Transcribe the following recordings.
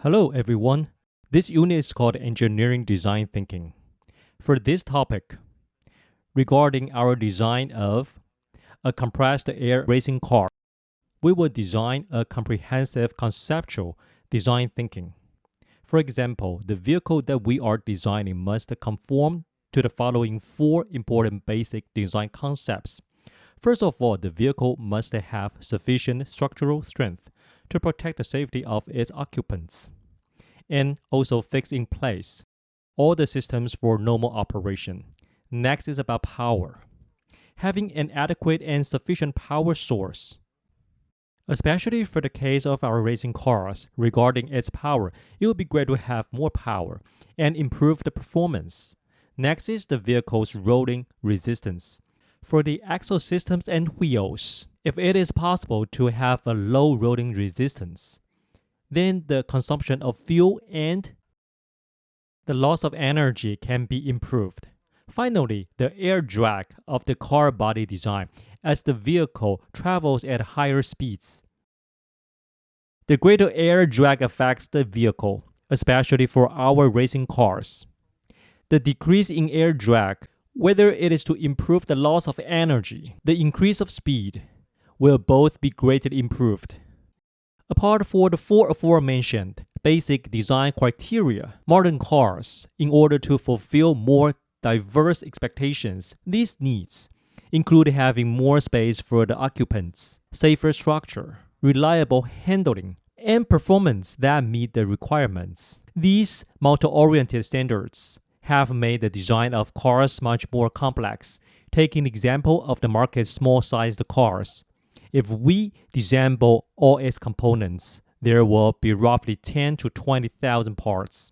Hello everyone, this unit is called Engineering Design Thinking. For this topic, regarding our design of a compressed air racing car, we will design a comprehensive conceptual design thinking. For example, the vehicle that we are designing must conform to the following four important basic design concepts. First of all, the vehicle must have sufficient structural strength to protect the safety of its occupants, and also fix in place all the systems for normal operation. Next is about power. Having an adequate and sufficient power source. Especially for the case of our racing cars, regarding its power, it would be great to have more power and improve the performance. Next is the vehicle's rolling resistance. For the axle systems and wheels, if it is possible to have a low rolling resistance, then the consumption of fuel and the loss of energy can be improved. Finally, the air drag of the car body design as the vehicle travels at higher speeds. The greater air drag affects the vehicle, especially for our racing cars. The decrease in air drag, whether it is to improve the loss of energy, the increase of speed, will both be greatly improved. Apart from the four aforementioned basic design criteria, modern cars, in order to fulfill more diverse expectations, these needs include having more space for the occupants, safer structure, reliable handling, and performance that meet the requirements. These multi-oriented standards have made the design of cars much more complex. Taking the example of the market's small-sized cars, if we disassemble all its components, there will be roughly 10 to 20,000 parts.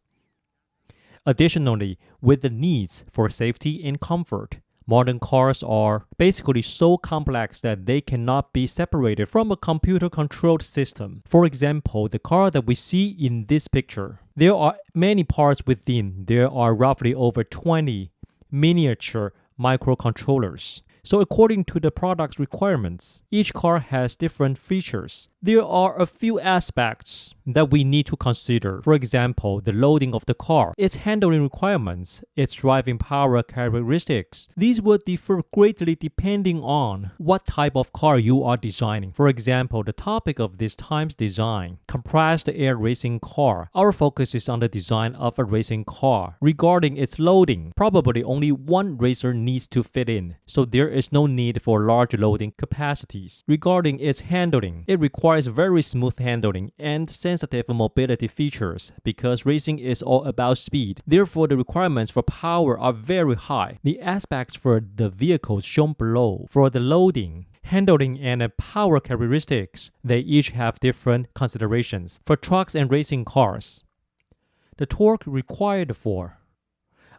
Additionally, with the needs for safety and comfort, modern cars are basically so complex that they cannot be separated from a computer-controlled system. For example, the car that we see in this picture, there are many parts within. There are roughly over 20 miniature microcontrollers. So according to the product's requirements, each car has different features. There are a few aspects that we need to consider. For example, the loading of the car, its handling requirements, its driving power characteristics. These will differ greatly depending on what type of car you are designing. For example, the topic of this time's design, compressed air racing car. Our focus is on the design of a racing car. Regarding its loading, probably only one racer needs to fit in, so there is no need for large loading capacities. Regarding its handling, it requires very smooth handling and sensitive mobility features because racing is all about speed. Therefore, the requirements for power are very high. The aspects for the vehicles shown below, for the loading, handling, and power characteristics, they each have different considerations. For trucks and racing cars, the torque required for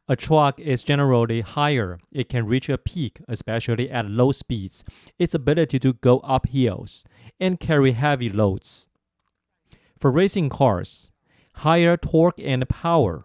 a truck is generally higher. It can reach a peak, especially at low speeds. Its ability to go up hills and carry heavy loads. For racing cars, higher torque and power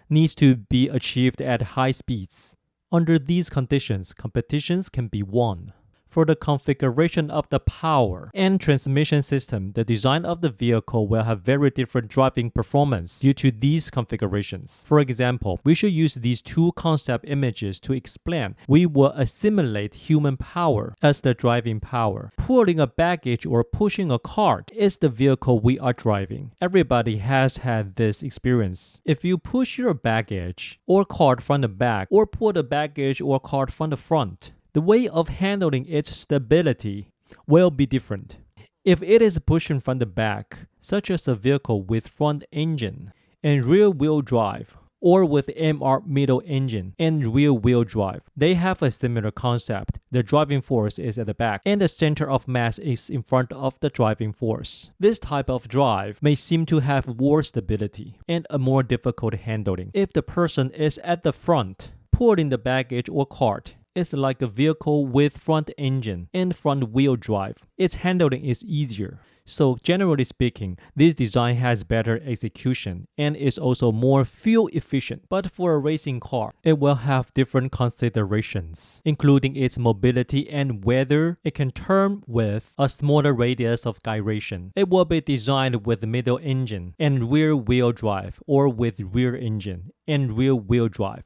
needs to be achieved at high speeds. Under these conditions, competitions can be won. For the configuration of the power and transmission system, the design of the vehicle will have very different driving performance due to these configurations. For example, we should use these two concept images to explain. We will assimilate human power as the driving power. Pulling a baggage or pushing a cart is the vehicle we are driving. Everybody has had this experience. If you push your baggage or cart from the back or pull the baggage or cart from the front, the way of handling its stability will be different. If it is pushing from the back, such as a vehicle with front engine and rear-wheel drive, or with MR middle engine and rear-wheel drive, they have a similar concept. The driving force is at the back, and the center of mass is in front of the driving force. This type of drive may seem to have worse stability and a more difficult handling. If the person is at the front, pulling the baggage or cart, is like a vehicle with front engine and front wheel drive. Its handling is easier. So generally speaking, this design has better execution and is also more fuel efficient. But for a racing car, it will have different considerations, including its mobility and whether it can turn with a smaller radius of gyration. It will be designed with middle engine and rear wheel drive, or with rear engine and rear wheel drive.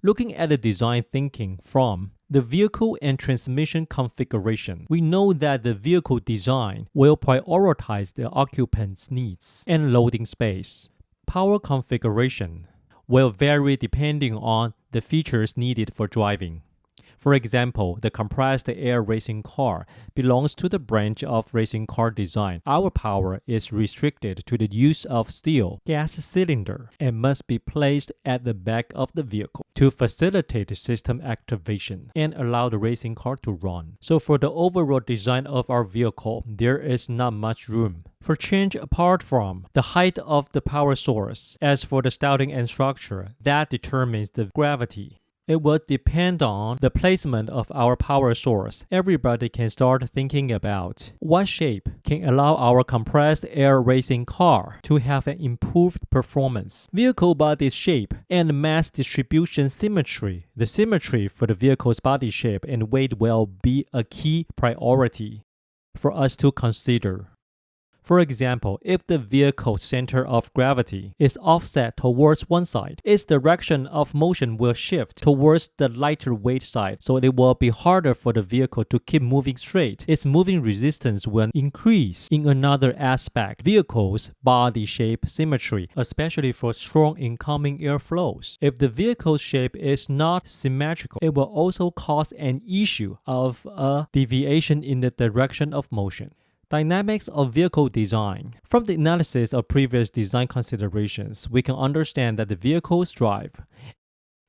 Looking at the design thinking from the vehicle and transmission configuration, we know that the vehicle design will prioritize the occupant's needs and loading space. Power configuration will vary depending on the features needed for driving. For example, the compressed air racing car belongs to the branch of racing car design. Our power is restricted to the use of steel gas cylinder and must be placed at the back of the vehicle to facilitate system activation and allow the racing car to run. So for the overall design of our vehicle, there is not much room for change apart from the height of the power source. As for the styling and structure, that determines the gravity. It will depend on the placement of our power source. Everybody can start thinking about what shape can allow our compressed air racing car to have an improved performance. Vehicle body shape and mass distribution symmetry. The symmetry for the vehicle's body shape and weight will be a key priority for us to consider. For example, if the vehicle's center of gravity is offset towards one side, its direction of motion will shift towards the lighter weight side, so it will be harder for the vehicle to keep moving straight. Its moving resistance will increase. In another aspect, vehicle's body shape symmetry, especially for strong incoming airflows. If the vehicle's shape is not symmetrical, it will also cause an issue of a deviation in the direction of motion. Dynamics of vehicle design. From the analysis of previous design considerations, we can understand that the vehicle's drive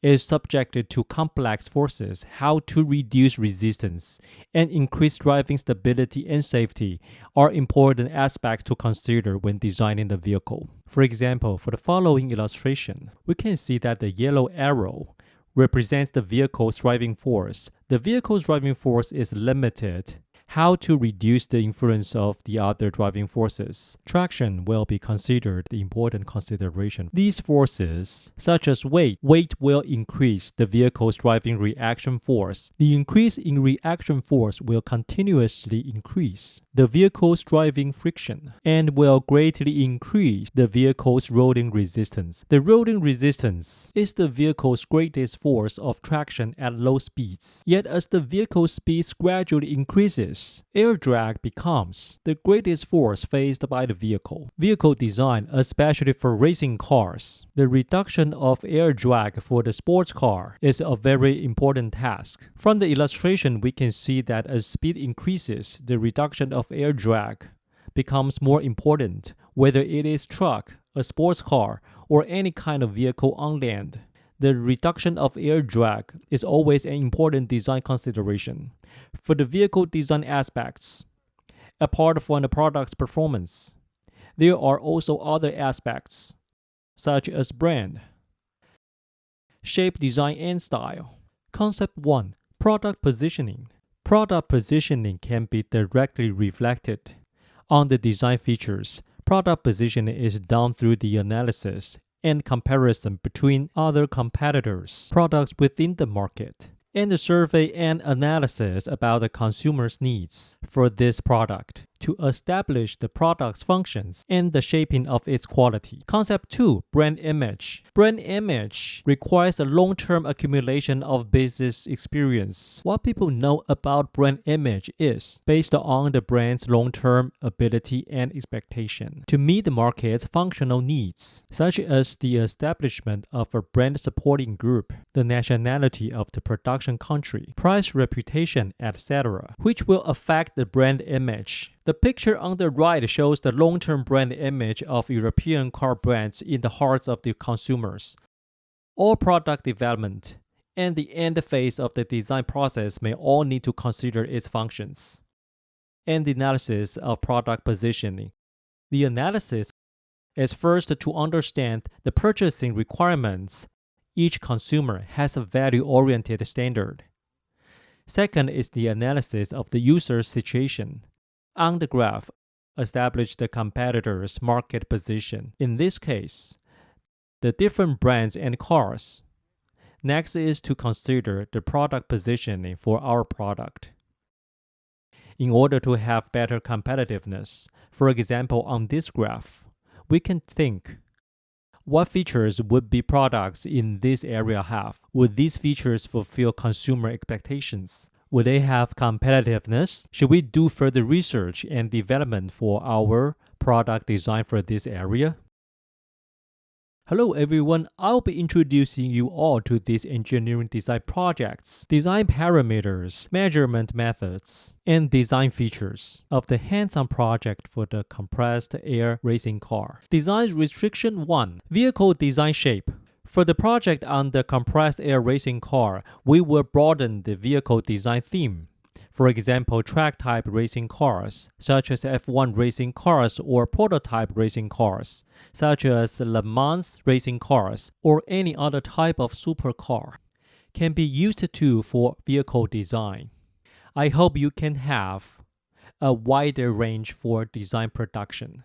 is subjected to complex forces. How to reduce resistance and increase driving stability and safety are important aspects to consider when designing the vehicle. For example, for the following illustration, we can see that the yellow arrow represents the vehicle's driving force. The vehicle's driving force is limited. How to reduce the influence of the other driving forces. Traction will be considered the important consideration. These forces, such as weight will increase the vehicle's driving reaction force. The increase in reaction force will continuously increase the vehicle's driving friction and will greatly increase the vehicle's rolling resistance. The rolling resistance is the vehicle's greatest force of traction at low speeds. Yet as the vehicle's speed gradually increases, air drag becomes the greatest force faced by the vehicle. Vehicle design, especially for racing cars, the reduction of air drag for the sports car is a very important task. From the illustration, we can see that as speed increases, the reduction of air drag becomes more important, whether it is truck, a sports car, or any kind of vehicle on land. The reduction of air drag is always an important design consideration. For the vehicle design aspects, apart from the product's performance, there are also other aspects, such as brand, shape, design, and style. Concept 1. Product positioning. Product positioning can be directly reflected on the design features. Product positioning is done through the analysis and comparison between other competitors' products within the market, and the survey and analysis about the consumer's needs for this product to establish the product's functions and the shaping of its quality. Concept 2. Brand image. Brand image requires a long-term accumulation of business experience. What people know about brand image is based on the brand's long-term ability and expectation to meet the market's functional needs, such as the establishment of a brand supporting group, the nationality of the production country, price, reputation, etc., which will affect the brand image. The picture on the right shows the long-term brand image of European car brands in the hearts of the consumers. All product development and the end phase of the design process may all need to consider its functions. And the analysis of product positioning. The analysis is first to understand the purchasing requirements. Each consumer has a value-oriented standard. Second is the analysis of the user's situation. On the graph, establish the competitor's market position. In this case, the different brands and cars. Next is to consider the product positioning for our product. In order to have better competitiveness, for example, on this graph, we can think, what features would be products in this area have? Would these features fulfill consumer expectations? Would they have competitiveness? Should we do further research and development for our product design for this area? Hello everyone, I'll be introducing you all to these engineering design projects, design parameters, measurement methods, and design features of the hands-on project for the compressed air racing car. Design restriction 1, vehicle design shape. For the project on the compressed air racing car, we will broaden the vehicle design theme. For example, track-type racing cars, such as F1 racing cars or prototype racing cars, such as Le Mans racing cars or any other type of supercar, can be used too for vehicle design. I hope you can have a wider range for design production.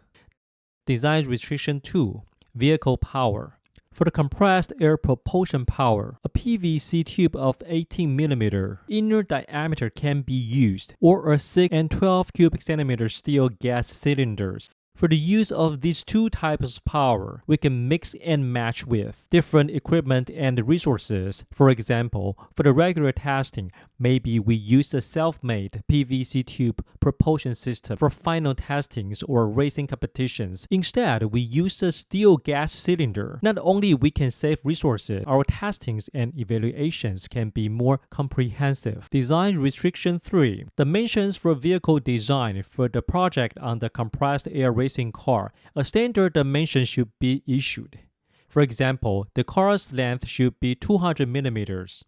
Design restriction 2, vehicle power. For the compressed air propulsion power, a PVC tube of 18mm inner diameter can be used, or a 6 and 12 cubic centimeter steel gas cylinders. For the use of these two types of power, we can mix and match with different equipment and resources. For example, for the regular testing, maybe we use a self-made PVC tube propulsion system for final testings or racing competitions. Instead, we use a steel gas cylinder. Not only we can save resources, our testings and evaluations can be more comprehensive. Design restriction 3. Dimensions for vehicle design. For the project on the compressed air racing car, a standard dimension should be issued. For example, the car's length should be 200mm.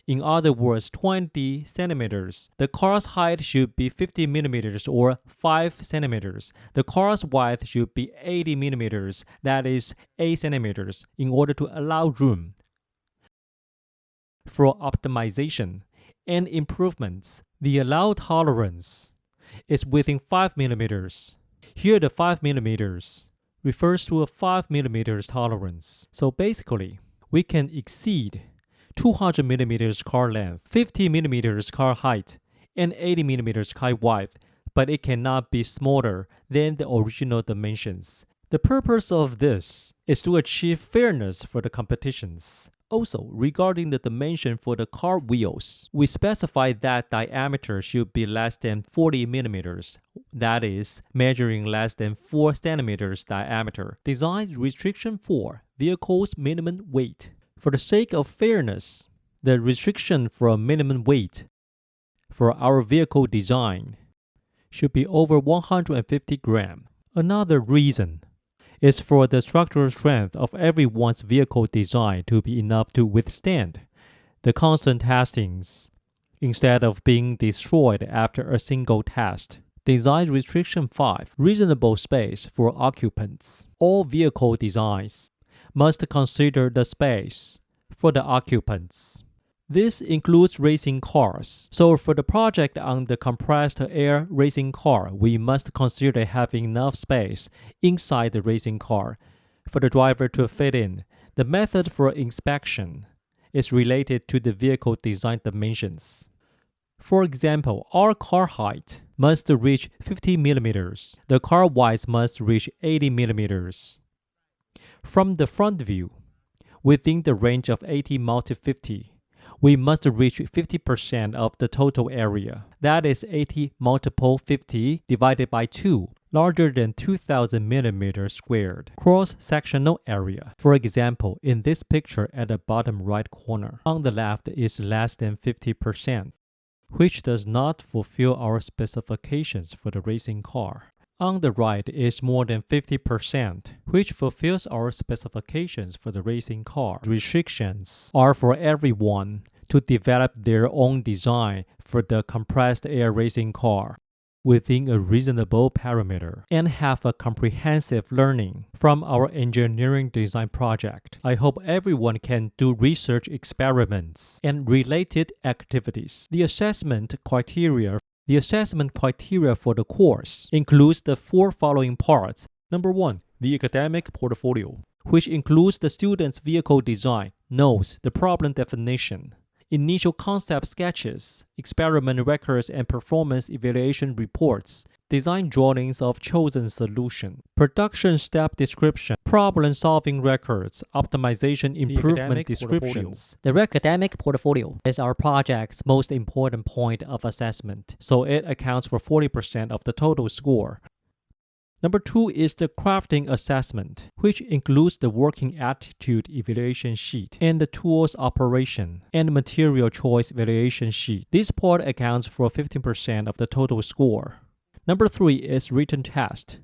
In other words, 20 centimeters. The car's height should be 50mm or 5 centimeters. The car's width should be 80mm, that is 8 centimeters, in order to allow room for optimization and improvements. The allowed tolerance is within 5mm. Here the 5mm refers to a 5mm tolerance. So basically, we can exceed 200mm car length, 50mm car height, and 80mm car width, but it cannot be smaller than the original dimensions. The purpose of this is to achieve fairness for the competitions. Also, regarding the dimension for the car wheels, we specify that diameter should be less than 40mm, that is, measuring less than 4 centimeters diameter. Design restriction 4, vehicle's minimum weight. For the sake of fairness, the restriction for minimum weight for our vehicle design should be over 150 grams. Another reason is for the structural strength of everyone's vehicle design to be enough to withstand the constant testings instead of being destroyed after a single test. Design restriction 5, reasonable space for occupants. All vehicle designs must consider the space for the occupants. This includes racing cars. So for the project on the compressed air racing car, we must consider having enough space inside the racing car for the driver to fit in. The method for inspection is related to the vehicle design dimensions. For example, our car height must reach 50mm. The car width must reach 80mm. From the front view, within the range of 80 multi 50, we must reach 50% of the total area. That is 80 multiple 50 divided by 2, larger than 2000 millimeters squared. Cross-sectional area. For example, in this picture at the bottom right corner, on the left is less than 50%, which does not fulfill our specifications for the racing car. On the right is more than 50%, which fulfills our specifications for the racing car. Restrictions are for everyone to develop their own design for the compressed air racing car. within a reasonable parameter and have a comprehensive learning from our engineering design project. I hope everyone can do research experiments and related activities. The assessment criteria for the course includes the four following parts. Number 1, the academic portfolio, which includes the student's vehicle design, notes, the problem definition, initial concept sketches, experiment records and performance evaluation reports, design drawings of chosen solution, production step description, problem-solving records, optimization improvement descriptions. The academic portfolio is our project's most important point of assessment, so it accounts for 40% of the total score. Number 2 is the crafting assessment, which includes the working attitude evaluation sheet and the tools operation and material choice evaluation sheet. This part accounts for 15% of the total score. Number 3 is written test.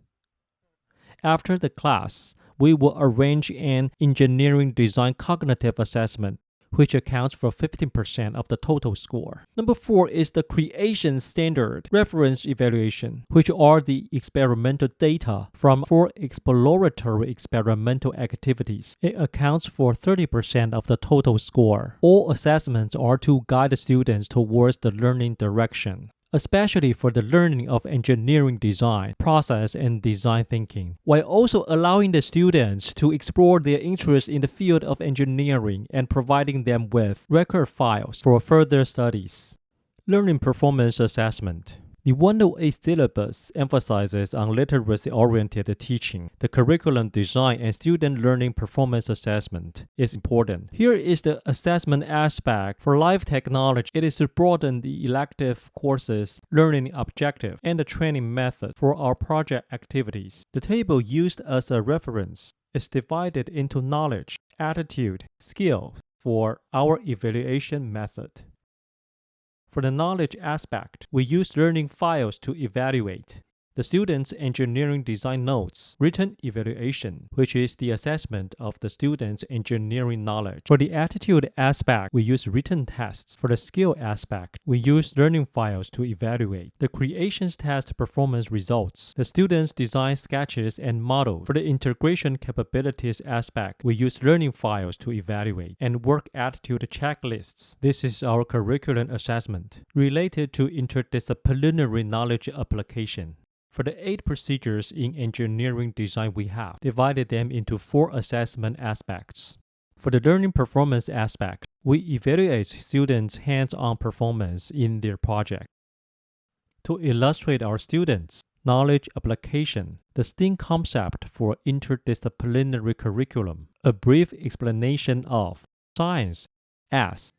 After the class, we will arrange an engineering design cognitive assessment, which accounts for 15% of the total score. Number 4 is the creation standard reference evaluation, which are the experimental data from 4 exploratory experimental activities. It accounts for 30% of the total score. All assessments are to guide the students towards the learning direction, especially for the learning of engineering design, process, and design thinking, while also allowing the students to explore their interest in the field of engineering and providing them with record files for further studies. Learning performance assessment. The 108 syllabus emphasizes on literacy-oriented teaching. The curriculum design and student learning performance assessment is important. Here is the assessment aspect. For life technology, it is to broaden the elective courses, learning objective, and the training method for our project activities. The table used as a reference is divided into knowledge, attitude, skill for our evaluation method. For the knowledge aspect, we use learning files to evaluate the student's engineering design notes, written evaluation, which is the assessment of the student's engineering knowledge. For the attitude aspect, we use written tests. For the skill aspect, we use learning files to evaluate the creations test performance results, the student's design sketches and models. For the integration capabilities aspect, we use learning files to evaluate and work attitude checklists. This is our curriculum assessment related to interdisciplinary knowledge application. For the 8 procedures in engineering design we have divided them into 4 assessment aspects. For the learning performance aspect, we evaluate students' hands-on performance in their project. To illustrate our students' knowledge application, the STEAM concept for interdisciplinary curriculum, a brief explanation of science, S,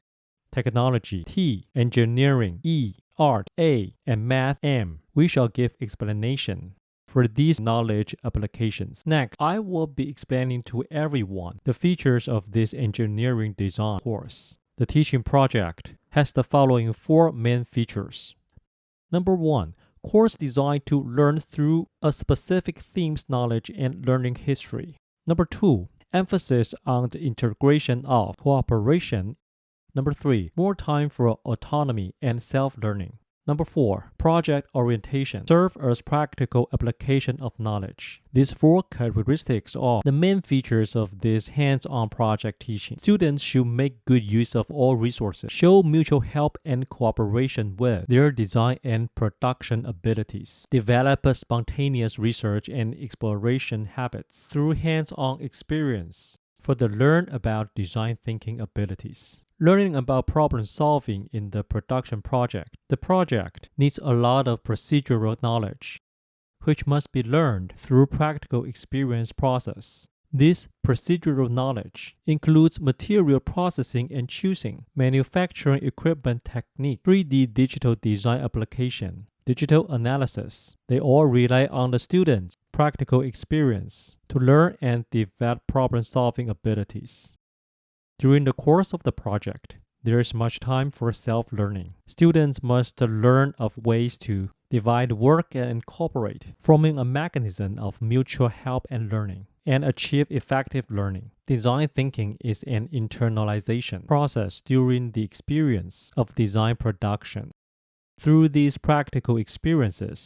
technology, T, engineering, E, art, A, and math, M. We shall give explanation for these knowledge applications. Next, I will be explaining to everyone the features of this engineering design course. The teaching project has the following 4 main features. Number 1, course designed to learn through a specific theme's knowledge and learning history. Number 2, emphasis on the integration of cooperation. Number 3, more time for autonomy and self-learning. Number 4, project orientation, serve as practical application of knowledge. These 4 characteristics are the main features of this hands-on project teaching. Students should make good use of all resources, show mutual help and cooperation with their design and production abilities, develop a spontaneous research and exploration habits through hands-on experience. Further, learn about design thinking abilities. Learning about problem solving in the production project. The project needs a lot of procedural knowledge, which must be learned through practical experience process. This procedural knowledge includes material processing and choosing, manufacturing equipment technique, 3D digital design application, digital analysis. They all rely on the students' practical experience to learn and develop problem-solving abilities. During the course of the project, there is much time for self-learning. Students must learn of ways to divide work and cooperate, forming a mechanism of mutual help and learning, and achieve effective learning. Design thinking is an internalization process during the experience of design production. Through these practical experiences,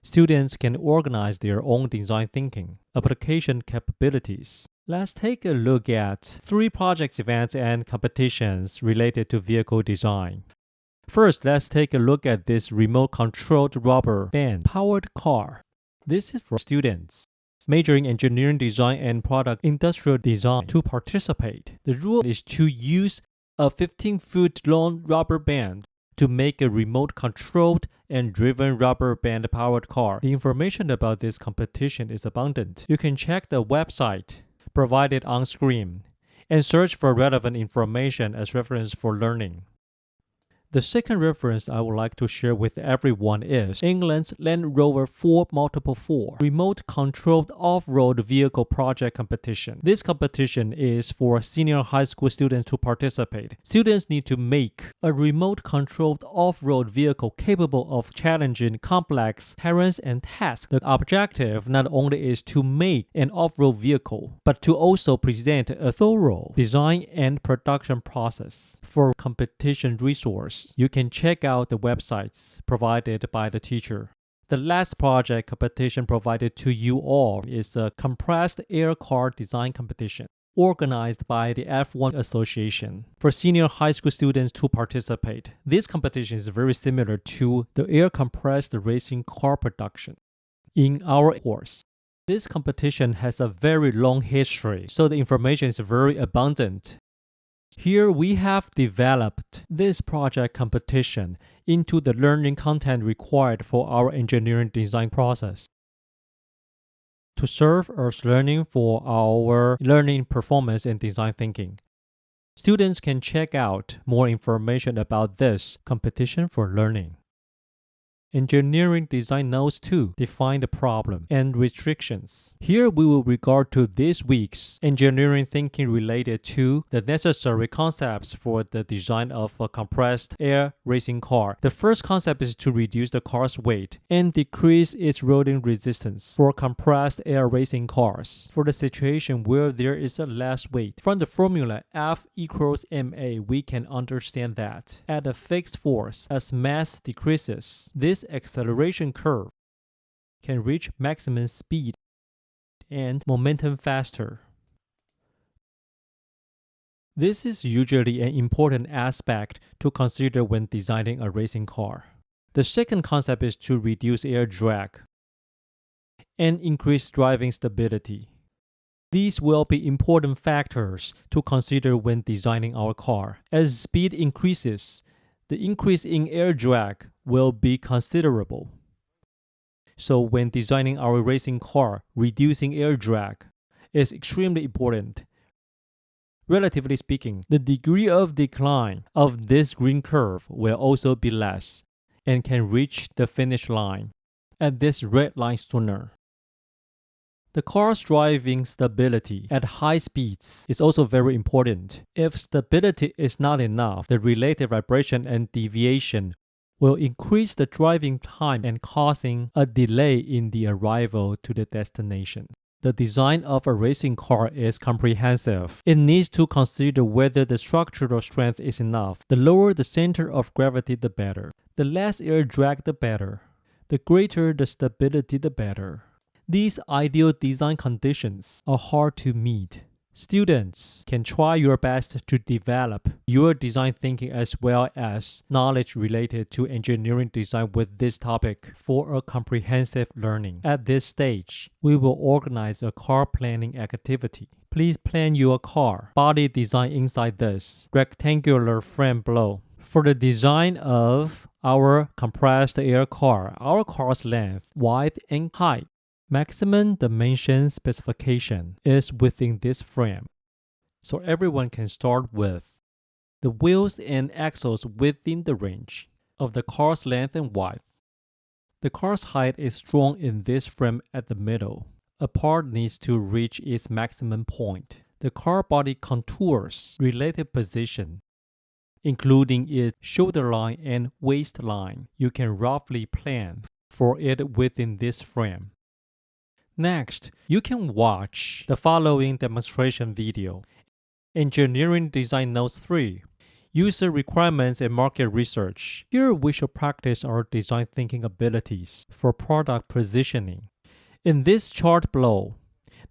students can organize their own design thinking, application capabilities. Let's take a look at 3 project events and competitions related to vehicle design. First, let's take a look at this remote-controlled rubber band-powered car. This is for students majoring in engineering design and product industrial design to participate. The rule is to use a 15-foot long rubber band to make a remote-controlled and driven rubber band-powered car. The information about this competition is abundant. You can check the website provided on screen and search for relevant information as reference for learning. The second reference I would like to share with everyone is England's Land Rover 4x4 remote-controlled off-road vehicle project competition. This competition is for senior high school students to participate. Students need to make a remote-controlled off-road vehicle capable of challenging complex terrains and tasks. The objective not only is to make an off-road vehicle, but to also present a thorough design and production process. For competition resource, you can check out the websites provided by the teacher. The last project competition provided to you all is a compressed air car design competition organized by the F1 Association for senior high school students to participate. This competition is very similar to the air compressed racing car production in our course. This competition has a very long history, so the information is very abundant. Here we have developed this project competition into the learning content required for our engineering design process to serve as learning for our learning performance and design thinking. Students can check out more information about this competition for learning. Engineering design notes 2 define the problem and restrictions. Here we will regard to this week's engineering thinking related to the necessary concepts for the design of a compressed air racing car. The first concept is to reduce the car's weight and decrease its rolling resistance for compressed air racing cars. For the situation where there is a less weight, from the formula F equals ma, we can understand that at a fixed force, as mass decreases, this acceleration curve can reach maximum speed and momentum faster. This is usually an important aspect to consider when designing a racing car. The second concept is to reduce air drag and increase driving stability. These will be important factors to consider when designing our car. As speed increases, the increase in air drag will be considerable. So when designing our racing car, reducing air drag is extremely important. Relatively speaking, the degree of decline of this green curve will also be less and can reach the finish line at this red line sooner. The car's driving stability at high speeds is also very important. If stability is not enough, the related vibration and deviation will increase the driving time and causing a delay in the arrival to the destination. The design of a racing car is comprehensive. It needs to consider whether the structural strength is enough. The lower the center of gravity, the better. The less air drag, the better. The greater the stability, the better. These ideal design conditions are hard to meet. Students can try your best to develop your design thinking as well as knowledge related to engineering design with this topic for a comprehensive learning. At this stage, we will organize a car planning activity. Please plan your car body design inside this rectangular frame below. For the design of our compressed air car, our car's length, width, and height, maximum dimension specification is within this frame, so everyone can start with the wheels and axles within the range of the car's length and width. The car's height is drawn in this frame at the middle. A part needs to reach its maximum point. The car body contours relative position, including its shoulder line and waistline. You can roughly plan for it within this frame. Next, you can watch the following demonstration video. Engineering Design Notes 3. user requirements and market research. Here we shall practice our design thinking abilities for product positioning. In this chart below,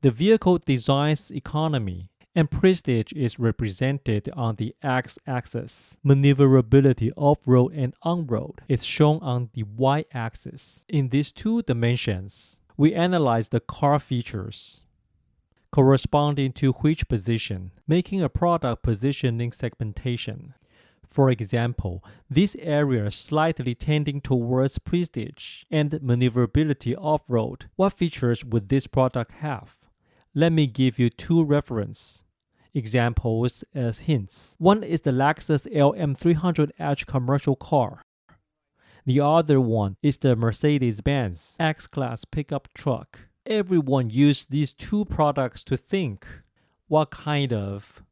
the vehicle design's economy and prestige is represented on the x-axis. Maneuverability off-road and on-road is shown on the y-axis. In these two dimensions, we analyze the car features corresponding to which position, making a product positioning segmentation. For example, this area slightly tending towards prestige and maneuverability off-road. What features would this product have? Let me give you two reference examples as hints. One is the Lexus LM300H commercial car. The other one is the Mercedes-Benz X-Class pickup truck. Everyone uses these two products to think what kind of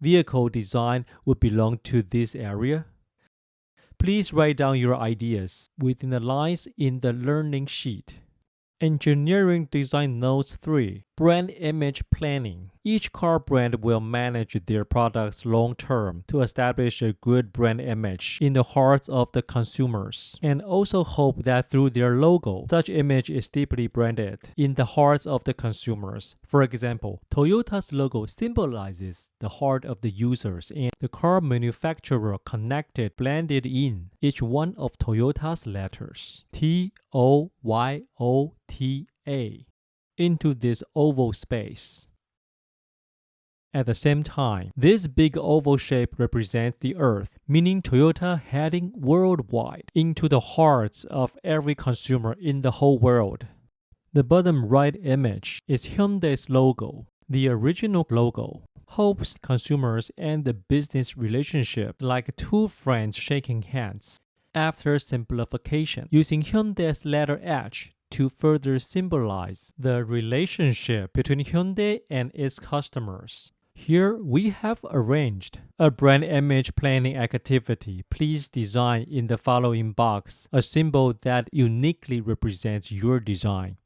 vehicle design would belong to this area. Please write down your ideas within the lines in the learning sheet. Engineering Design Notes 3. Brand Image Planning. Each car brand will manage their products long-term to establish a good brand image in the hearts of the consumers, and also hope that through their logo, such image is deeply branded in the hearts of the consumers. For example, Toyota's logo symbolizes the heart of the users, and the car manufacturer blended in each one of Toyota's letters, T-O-Y-O-T-A, into this oval space. At the same time, this big oval shape represents the Earth, meaning Toyota heading worldwide into the hearts of every consumer in the whole world. The bottom right image is Hyundai's logo. The original logo hopes consumers and the business relationship like two friends shaking hands. After simplification, using Hyundai's letter H to further symbolize the relationship between Hyundai and its customers. Here we have arranged a brand image planning activity. Please design in the following box a symbol that uniquely represents your design.